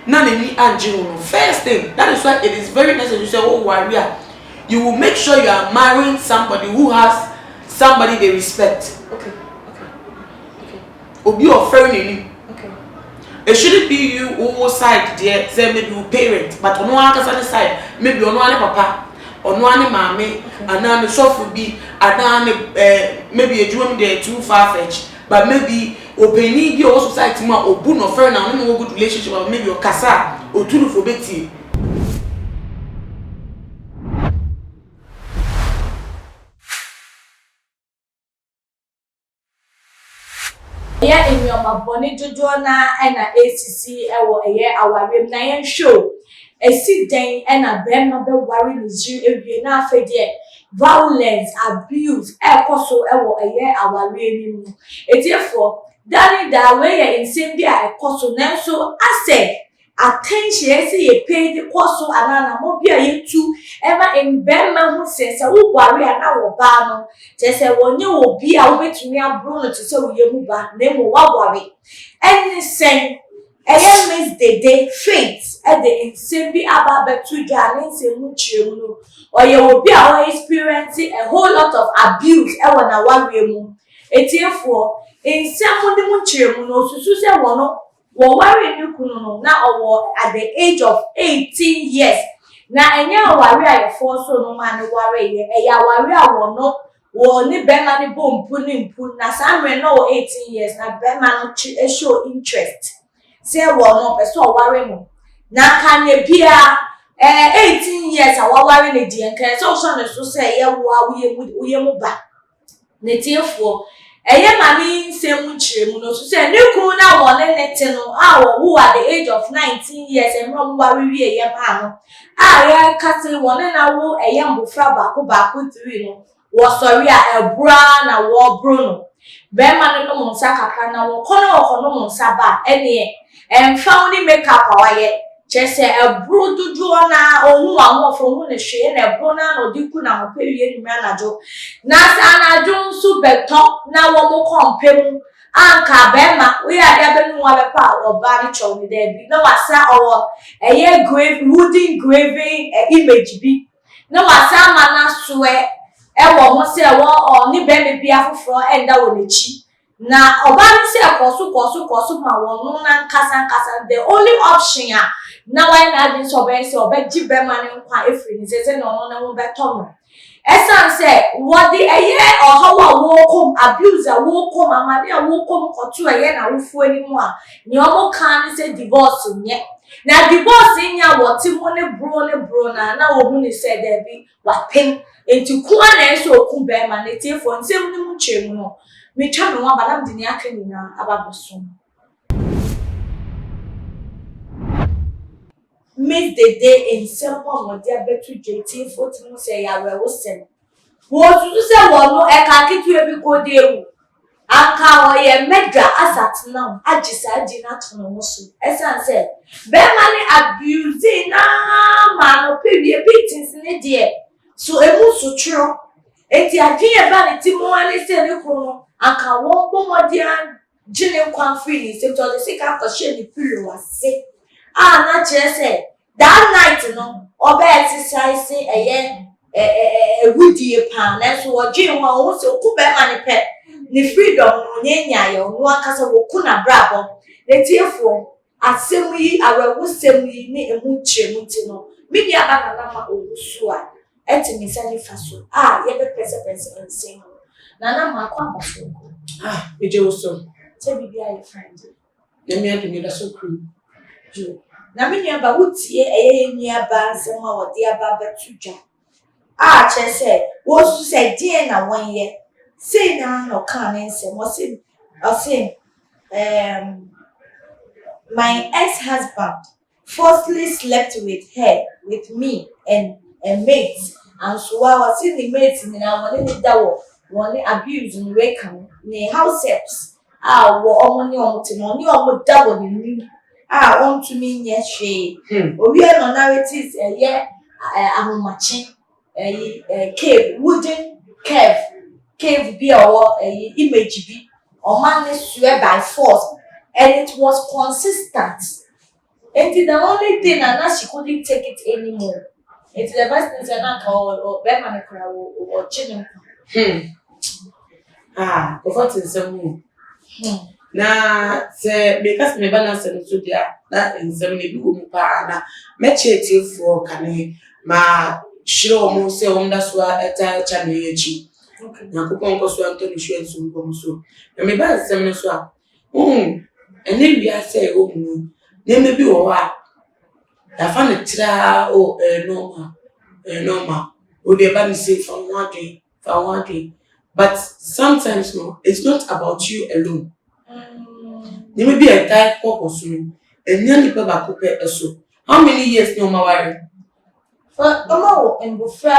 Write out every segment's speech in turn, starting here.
First thing, that is why it is very necessary to say, oh, warrior, you will make sure you are marrying somebody who has somebody they respect. Okay. Obi offering you. Okay. It shouldn't be you who side there, say maybe you parent, but on one side, maybe on one papa, on one mommy, and then the soft will be, and then maybe a dream there too far fetched, but maybe opening your society more or boon or friend and no good relationship, or maybe your casa or tulu for Betty. Yeah, in your maboni Jojona and ACC, our Nyan show. A sit day and a band number worrying is you if you're not fed yet. Violence, abuse, so our real. It's therefore, Danny, that way in Cynthia, a coso, so I said. Attention, see a pay the course so anana mobile you too ever in Bema who says, oh, worry an hour banner. Just a one you will be away to me and Bruno to say, you move back, name will worry. And saying, a young miss the day fates at the Simbi Ababa to Janins and Muchu, or you will be experiencing a whole lot of abuse. I want to worry you. It's therefore in some of the Muchu, no, so say one. Worry you now at the age of 18 years. Now, and you worry I force so no man worry. A worry I will no ni bema ni boom pulling na some no 18 years na bema no show interest. Say no person worry no. Now can you be 18 years I worry the dear can so say yeah we ba. Therefore mami same chire no so say ne kun na won nete no who at the age of 19 years and no worry we ma no ya kase won na wo mbofra baako 3 no wo sorry bra na wo bro no be ma no mo nsa kakra na wo kono mo nsa ba ene found makeup awaye chese bro dudu na ohun awon fo ne hwe na bro na no diku na mo pewie ni na jo na sa na jo nsu beto na wo mo kompem anka bema we ade benu wa bepa oba ni chow ni there bi na wasa owo grave wooden graving image bi na wasa mana soe wo mo se wo ni be me bi afoforo enda wo nechi na oba ni se koso ma wo na nkasa the only option na why na dey so be gibe man nkwa efiri ni se no na wo beto no esan say what the or how wo abuse wo kom amade wo kom koto na wo fu ani mu a ni omo kan say divorce nye na divorce nya wo ti mo ne bro na wo hu ni say there be wapem enti ku na so ku be ma na tie fo nsem ni mu twem no me twa me wa badam de ni aka ni na ababoso miss the day in simple mo dia betu jeti fo ti mo say ya we wo sem wo tutu se wo no e ka kitu e bi ko de ewu aka wo ye mega asat now agisa agi na to no so esan se be mani abuse na ma no pe bi beatings ne de so emu so tro enti adwen e ba ne ti mo ani se ne ko no aka wo bomodian gine kwan free se to de se ka ko she ni pillow ase na chese that night no obe exercise woody pan na so odwen ho wo se ku be mani pe ni freedom no nyanya yo no akasa wo ku na brabo na tiefo asem yi awawu sem yi ni emu chemu ti no mi dia ba na ma owusu a etimi sani faso ye be pese nsem na ma kwa baso eje wo so te bibi ayi friend na mi adumi da so kru jo na mi nya ba wutie nya ba nsem a wo dia ba betudwa chese wo su se die na won ye say na no kan nsem wo say my ex-husband firstly slept with me and a mate and so I was in the mate ni na won ni dawo won ni abuse ni we kan ni house helps wo omo ni omo ti no ni omo dawo ni on to me nye hwe obi e no narratives ahomache cave wooden cave be or image be or man swear by force and it was consistent And the only thing and now she couldn't take it anymore. It's the best thing to not or Batman or children. What is some na se because me balance no so dia na nsem na bi wo mu pa na me chetie for kane ma shiro mu se wo nda so eta cha na yechi na kokon ko so Anthony Shuen so ko so me ba nsem no so a ene wi ase wo mu na me bi wo wa da fa na tira o normal o de ba ni say from one day but sometimes no it's not about you alone. You may be a type of soon, and nearly Papa Cooper so. How many years no more? For and before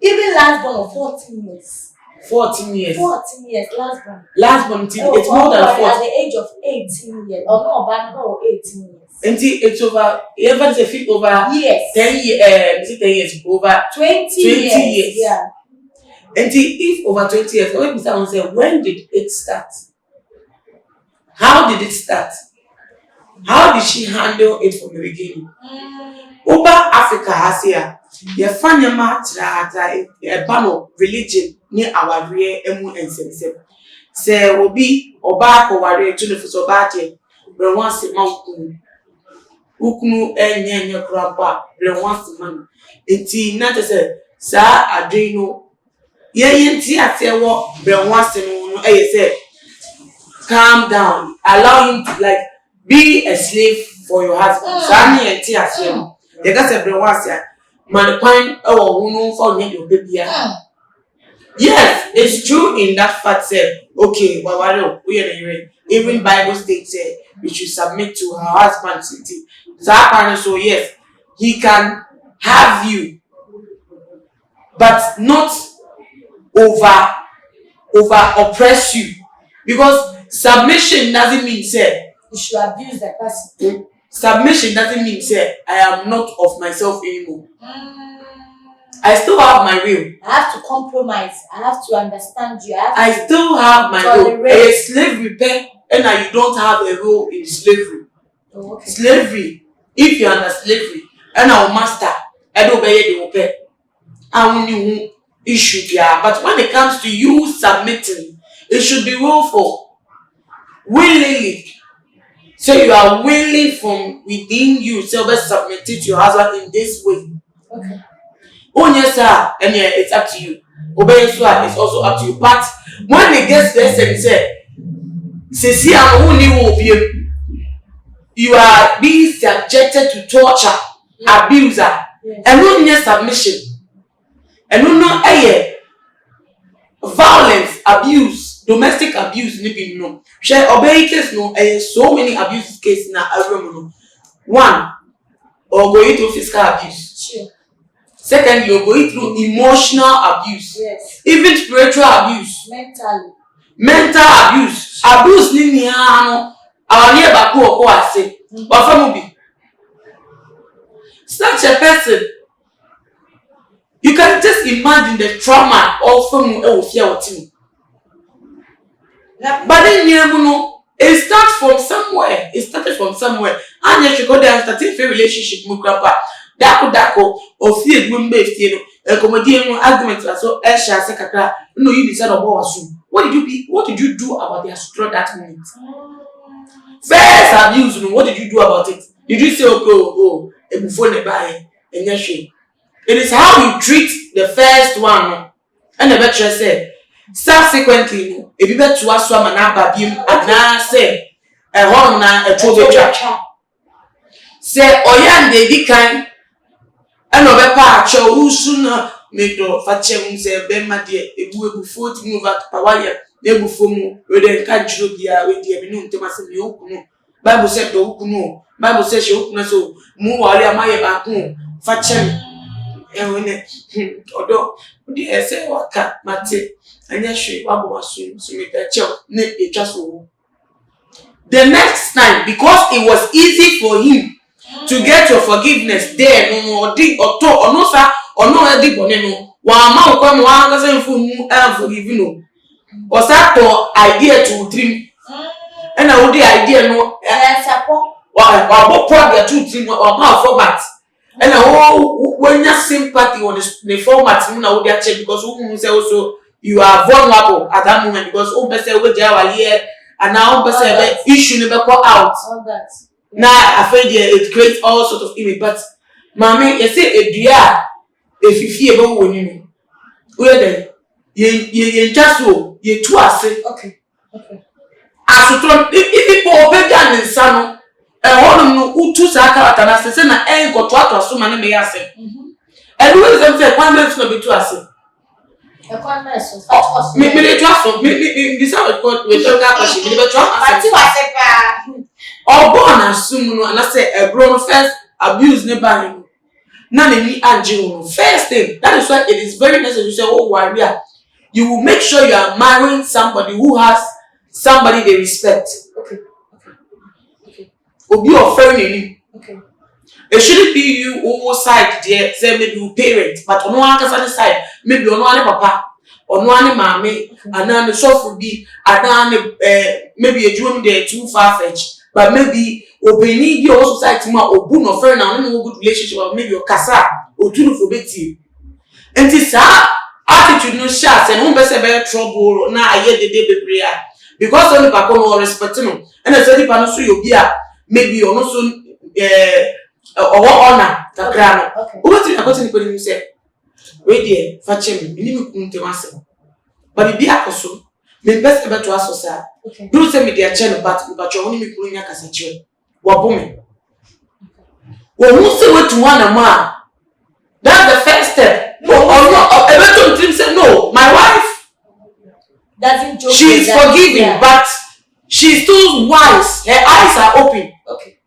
even last born of 14 years. 14 years. 14 years, last born. Last born, it's more than 14. At the age of 18 years, or no, but no, 18 years. And it's over, even if it's over yes. 10 years, 10 years, over 20 years. Yeah. And if over 20 years, when someone say, when did it start? How did it start? How did she handle it from the beginning? Over Africa has here, you find your matter a panel religion near our rear emu and sense. Say, will be or back or warrior to the first obate, but once a month. Ukunu and your grandpa, but once a month. It's not as a sir, Adreno. Ye say what, but once a month, I said. Calm down. Allow him to like be a slave for your husband. Sami and tea as you. You got a brainwash. Man, point who know for your baby. Yes, it's true in that fact. Said okay, well, we are even Bible states we should submit to her husband's city. So yes, he can have you, but not over oppress you because. Submission doesn't mean say you should abuse the person. Submission doesn't mean say I am not of myself anymore. I still have my will. I have to compromise. I have to understand you. I still have my will. A slave repair and now you don't have a role in slavery. Oh, okay. Slavery, if you are under slavery, and our master, I don't obey the repair. I only issue there. But when it comes to you submitting, it should be willful. Willingly. So you are willing from within you to submit to your husband in this way. Okay. Oh yes, sir. And yeah, it's up to you. Obey it's also up to you. But when it gets there and say, you are being subjected to torture, abuser, and no submission. And no violence, abuse. Domestic abuse, maybe no. Share obey case no. So many abuse cases na no. One, or going through physical abuse. Sure. Secondly, you're going through emotional abuse. Yes. Even spiritual abuse. Mental abuse. Abuse ni ni ano. Awani baku oko ase. Wafamu bi. Such a person. You can just imagine the trauma of from fear. But then it starts from somewhere. It started from somewhere. And you should go there and start a relationship with grandpa. Dako, or fear women based, accommodating arguments so Esha Sekaka. No, you decide about soon. What did you do about the astro that moment? First abuse, what did you do about it? Did you say okay, before the buy and yes, it is how you treat the first one. And the veteran said, subsequently, if you bet to us, one and abim, and now say, a home now, a trouble. Say, Oyan, they be kind. And over part, show who sooner make the Fachem say, Ben, my dear, if we will 40 move at Pawaya, they will form with the country with the Minun Thomas and Yokuno. Bible said, Okuno, Bible says, Yokuna so, move all your Maya back home, Fachem. And when it, although, dear, say, what cat, Mate, and yes, she was soon to make a child, it just so. The next time, because it was easy for him to get your forgiveness there, no dig or talk or no sir or no dig or no. One man come one doesn't forgive you. Was that idea to dream? And I would the idea no what their two team or my format. And when you sympathy on the format, you know, they check because who say also you are vulnerable at that moment because who say we are here and now say issue never go out. All that. Now I feel it creates all sorts of image, but mommy, you say a dear if you fear about winning. Where then you just so you two are say okay. As you told if people obey and son. One no utu sakara na se na enko to aso ma na me yase and we say say kwan me to be to ase e kwan me so me to aso me this how we talk about me be to ase pa born assume no na say ebro no first abuse ne ba ni na ni anje no first thing that is why it is very necessary to say oh warrior you will make sure you are marrying somebody who has somebody they respect. Okay. Obi offering any. Okay. It shouldn't be you who side there, say maybe you parent, but on one side, maybe on one papa, on one mommy, and then the soft be, and then maybe a dream there too far fetched, but maybe obey your society more or boon or friend and no good relationship, or maybe your casa or two for betty. And this attitude no shots and one best about trouble now I hear the day be prayer because only papa no respect him, and I said if I know so you be maybe you also or honor the crown. What you are going to say? Wait there, Fachem, you need to answer. But if you are also, the best ever to us, sir. Do send me their channel, but you're only pulling your cassette. What woman? Well, who say what to one a man? That's the first step. Everton team said, no, my wife doesn't joke. She is forgiving, but she's too wise. Her eyes are open. Okay.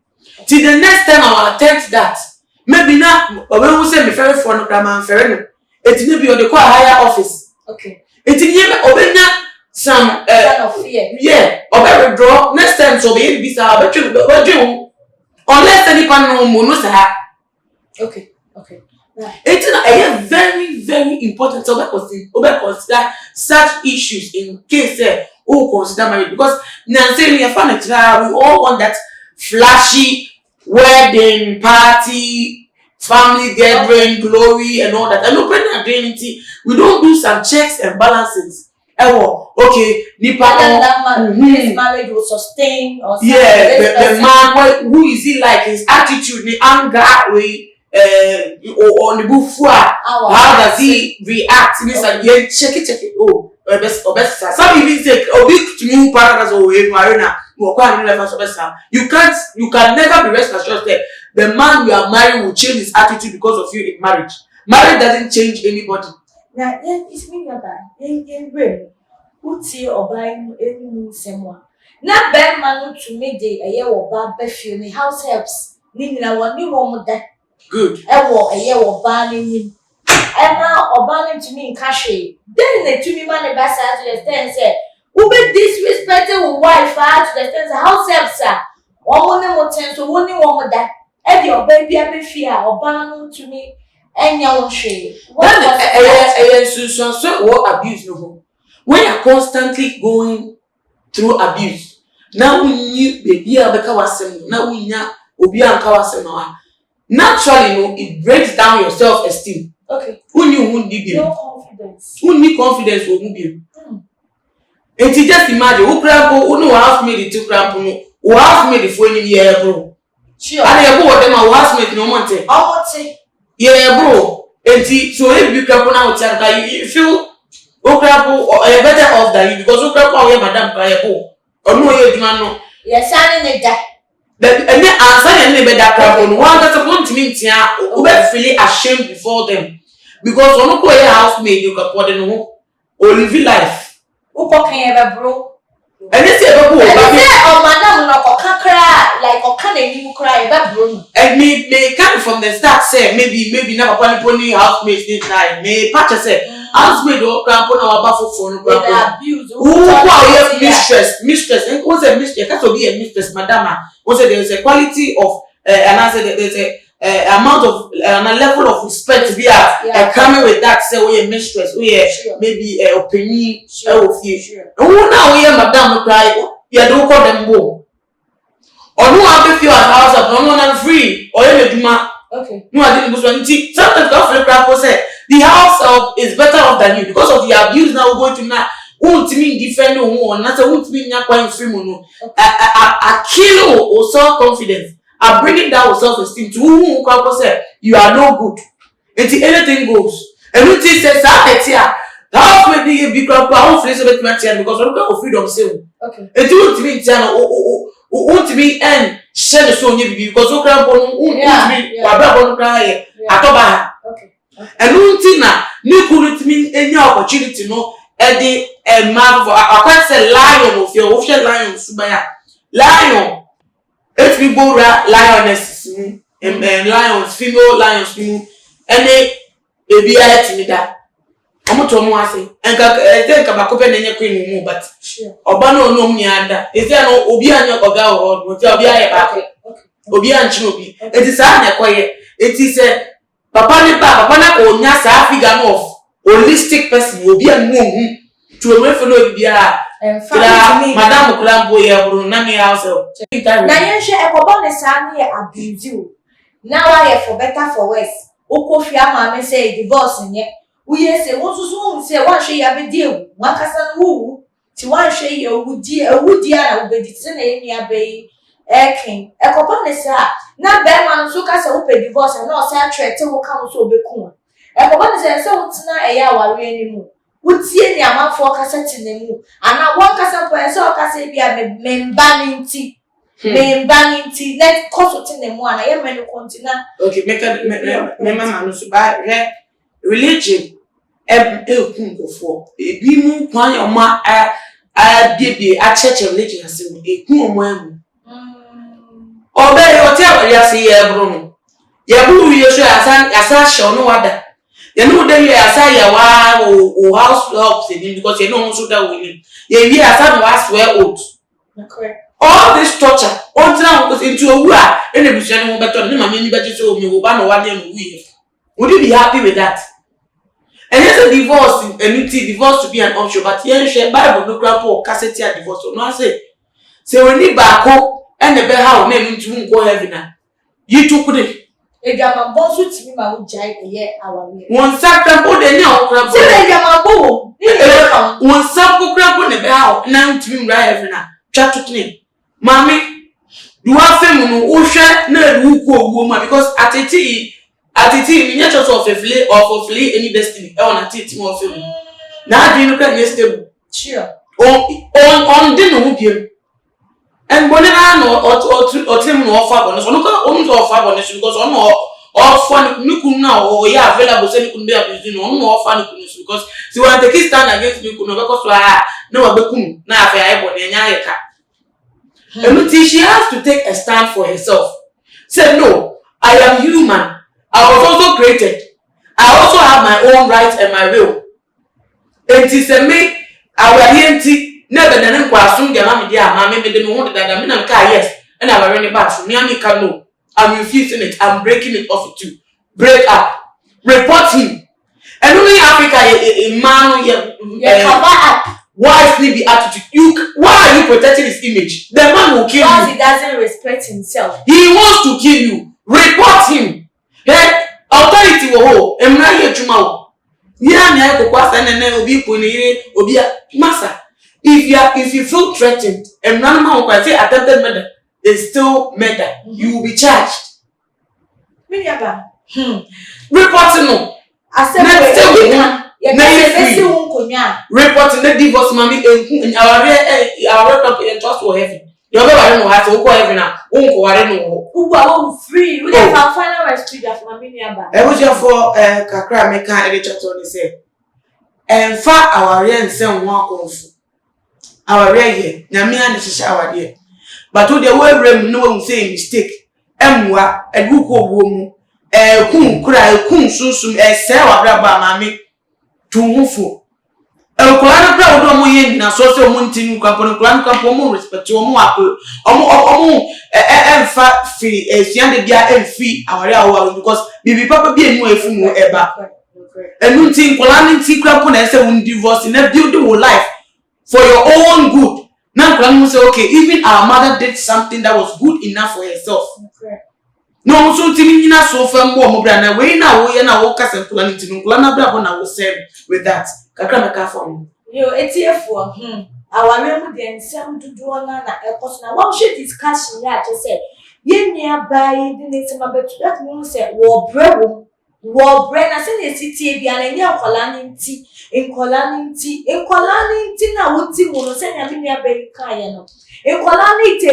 Till the next time I will attempt that. Maybe now, when we say me very fond of grandma and ferreno, it may be on the quite higher office. Okay. It may be some kind of fear. Yeah, or very draw. Next time, so be able to be so. Unless any panel monos have. Okay. It's very, very important to consider such issues in case who consider marriage because Nancy we all want that flashy wedding party, family gathering, glory and all that. And open identity, we don't do some checks and balances. Okay, this marriage will sustain or the man, who is he like? His attitude, the anger, or on the bufua, how does he react? Check it. Oh, best. Some even say, big to me, paragraphs or marina. You can never be rest assured that the man you are marrying will change his attitude because of you in marriage. Marriage doesn't change anybody. Now, it's me that who see or buying any someone. Not bad man to me day a year or bad perfume house helps. Meaning I want you one that. Good. I walk a year or banning him. And now or banning to me in cash. Then the to me man the best to the stand say, who be disrespected wife to the stand house helps sir. One more ten so one more that. And your baby I fear or ban to me and your shade. What abuse no. When you're constantly going through abuse, now we knew baby abekawasem, now we nya obi ankawasem na. Naturally, no, it breaks down your self-esteem. Okay. Who need you? No confidence. Who need confidence will move you? And you just imagine who crampo, who know half made it to crampo, who half made it for any year, bro. Sure. And you go them who half made no money. I want to. Yeah, bro. And so if you crampo now, you feel crampo or better off than you because crampo here, madam, or no, you no. Yes, I need that. And then answer any better problem. One that's going to mean who are feeling ashamed before them. Because when you go your housemaid, you can put in or live life. Who can ever bro? And they say, oh, madam, no, cry like or can you cry about bro? And may come from the start, say, maybe never pony housemaid this time. May patch say, housemaid or cramp on our buffalo phone. Who are mistress, and what's a mistress? That will be a mistress, madam. Also, there is a quality of, and I said there's a amount of, a level of respect to be coming with that. Say, we a mistress, we maybe a opinion, of you. Oh, now we are madam cry. You don't call them bo. or no one feel at house up, no one free, or any duma. Okay. No, I didn't go to sometimes God say the house help is better off than you because of the abuse now we're going to now. Won't mean defend no one, not a won't mean not quite free mono. A kill or self-confidence. I bring it down with self-esteem to whom God say you are no good. Until anything goes. And you says that here. How many big grandpa hopefully so make because we got freedom sale. Okay. It won't mean won't be end share the soul because we grandpa won't be wabra cry atoba. Okay. And untina ni couldn't mean any opportunity no Eddie a man for I can't say lion of your official lion subaya. Lion. If we go lioness and lions, female lions, and they be at me that. I'm not saying, and I think about coping in queen, but Obano no meanda. Is there no Obian or Gao or with your Obian Chinobi? It is a quiet. It is a Papa or Nasa figure of holistic person, Obian moon to a referee Bia. Madame Kulamboya, Brunani house. Now, share a bonus abuse you. Now I have for better for worse. Okofia mamma say divorce and yet. We say, what was say, one share have a deal. One cousin who, to one share your wood dear, a wood dear, will be the near bay. King, a coponess. Now, Berman so cast open divorce and not sad trade to come so be cool. A coponess and so it's not a hour anymore. Would see any amount for cassette in the moon. And now one cassette point so cassette be a membanning tea. Membanning tea, let consult in the one. I am many continent. Okay, make a member to buy religion. Go for a beam, one your ma a baby, a church of religion has a cool man. Obey your tell you see, Bruno. Yabu, you should as I shall no other. You know that you are saying or house helps because you know so that we you are some was well old. All this torture, all now was into a war, and the vision better than many better so me will ban one and we. Would you be happy with that? And there's a divorce, and you see divorce to be an option, but here share Bible no grandpa cassette divorce. So no I say we need back home and the bear how name to go heaven now. You took it. A German boss with me, my giant our way. One second, put the now crab. Say, German one sample crab on the bell, now to me right every now. Chat to me. Mammy, you are feminine, ocean, no, who go woman because at a tea, miniatures of a flea or for flea any destiny on a tea more film. Now, do you look at yesterday? Sure. On dinner with you. And when I know or Tim no offer bonus, look at only offer bonus because on or fun you now or yeah available say you could be abusing no offer because see when the kids stand against me because no abekum na afa ai body nya yeka. And she has to take a stand for herself. Say no, I am human. I was also created. I also have my own rights and my will. And it is a me I will hear never done kwa soon get mammy dear, mammy made them want that I mean yes, and I will run it back. So me can know. I'm refusing it, I'm breaking it off with you. Break up. Report him. And only Africa a man why is the attitude? Why are you protecting his image? The man will kill you. He doesn't respect himself. He wants to kill you. Report him. Hey, authority will hold. If you feel threatened, and none of them say attempted murder is still murder, you will be charged. Reporting no. I said reporting the divorce, mommy, and our record in trust for heaven. You don't know how to go heaven now. Who are free? We have final rescue for me. I was here for Kakra Meka editor to say, and far our real son walk off. Our real Namia and the shower dear. But to the way no one say mistake. Emwa, a book of woman, a coon cry, coon soon, a sour grabber, mammy, to Mufu. A Koran proud of my now social mountain company, Grand Campo, respect to a more and fat fee, a young dear and fee, our hour, because baby papa be no from ever. And you think Koran tea crampon and say, divorce in a beautiful life for your own good. Now Kulan say, okay, even our mother did something that was good enough for herself. Okay. No, so timi na so fam mo bra na we na wo ye na wo kasa Kulan timi Kulan na bra na wo serve with that. Kakra meka for. Yo, etiefo. Aware mu de nsem dodo na ekos na wo hwe discussion ya je say ye nua bai de ne nsem abetu that means say wo brewo wo bre na se ne sitie bia na nya nkola nti na wuti mu no se nya me nua bai kan ye no nkola nti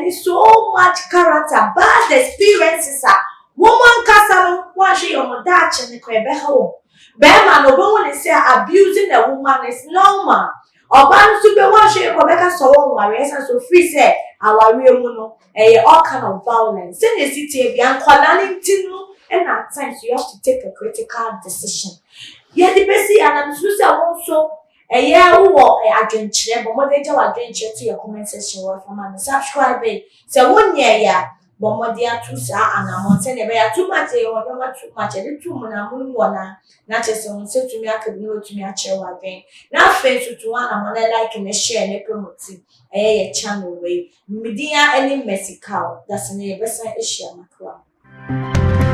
ni so much character bad experiences woman kasa no wa hwe yo mo da che ne kwebe ha wo be ma no bo woni say abusing a woman is normal. Oban super one share Quebec so worry so free say our real no all kind of violence. Send the city beyond quality and at times you have to take a critical decision. Yeah, the best and I'm also a year who I drink but more than I drink to your comment section or from my subscribe. So 1 year, yeah. But more dear too, sir, and I'm on sending too much or not too much. I did 2 months, not just on say to me, I could know to me a chair again. Now, face to one, I'm on like in a share and a promoting a channel way. Media any messy cow, that's an ever issue, my club.